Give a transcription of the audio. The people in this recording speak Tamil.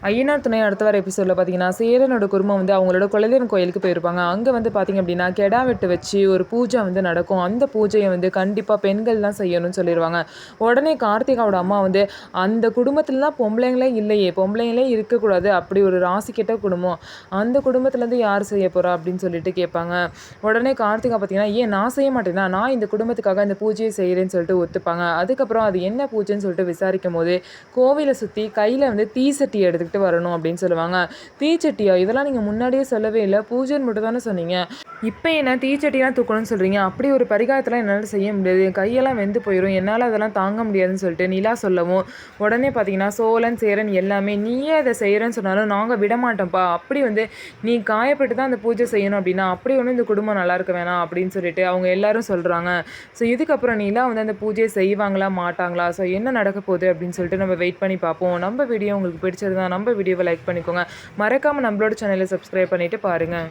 ஐயனார் துணை அடுத்த வர எபிசோடில் பார்த்தீங்கன்னா சேரனோட குடும்பம் வந்து அவங்களோட குலதெய்வம் கோயிலுக்கு போயிருப்பாங்க. அங்கே வந்து பார்த்திங்க அப்படின்னா கெடா வெட்டு வச்சு ஒரு பூஜை வந்து நடக்கும். அந்த பூஜையை வந்து கண்டிப்பாக பெண்கள் தான் செய்யணும்னு சொல்லிடுவாங்க. உடனே கார்த்திகாவோட அம்மா வந்து அந்த குடும்பத்துலலாம் பொம்பளைங்களே இல்லையே, பொம்பளைங்களே இருக்கக்கூடாது, அப்படி ஒரு ராசி கெட்ட குடும்பம், அந்த குடும்பத்துலேருந்து யார் செய்ய போகிறா அப்படின்னு சொல்லிட்டு கேட்பாங்க. உடனே கார்த்திகா பார்த்தீங்கன்னா ஏன் நான் செய்ய மாட்டேன்னா, நான் இந்த குடும்பத்துக்காக இந்த பூஜையை செய்கிறேன்னு சொல்லிட்டு ஒத்துப்பாங்க. அதுக்கப்புறம் அது என்ன பூஜைன்னு சொல்லிட்டு விசாரிக்கும் போது கோவிலை சுற்றி கையில் வந்து தீசட்டி எடுத்துக்கிட்டு வரணும் அப்படின்னு சொல்லுவாங்க. தீச்சட்டியா? இதெல்லாம் நீங்கள் முன்னாடியே சொல்லவே இல்லை, பூஜைன்னு மட்டும் தானே சொன்னீங்க, இப்போ என்ன தீச்சட்டிலாம் தூக்கணும்னு சொல்கிறீங்க? அப்படி ஒரு பரிகாரத்தெல்லாம் என்னால் செய்ய முடியாது, என் கையெல்லாம் வெந்து போயிடும், என்னால் அதெல்லாம் தாங்க முடியாதுன்னு சொல்லிட்டு நிலா சொல்லவும் உடனே பார்த்தீங்கன்னா சோழன் சேரன் எல்லாமே நீயே அதை செய்கிறேன்னு சொன்னாலும் நாங்கள் விட மாட்டோம்ப்பா, அப்படி வந்து நீ காயப்பட்டு தான் அந்த பூஜை செய்யணும் அப்படின்னா அப்படி ஒன்றும் இந்த குடும்பம் நல்லா இருக்க வேணாம் அப்படின்னு சொல்லிட்டு அவங்க எல்லாரும் சொல்கிறாங்க. ஸோ இதுக்கப்புறம் நிலா வந்து அந்த பூஜையை செய்வாங்களா மாட்டாங்களா, ஸோ என்ன நடக்க போகுது அப்படின்னு சொல்லிட்டு நம்ம வெயிட் பண்ணி பார்ப்போம். நம்ம வீடியோ உங்களுக்கு பிடிச்சிருந்தா நம்ம வீடியோவை லைக் பண்ணிக்கோங்க. மறக்காமல் நம்மளோட சேனலை சப்ஸ்கிரைப் பண்ணிவிட்டு பாருங்கள்.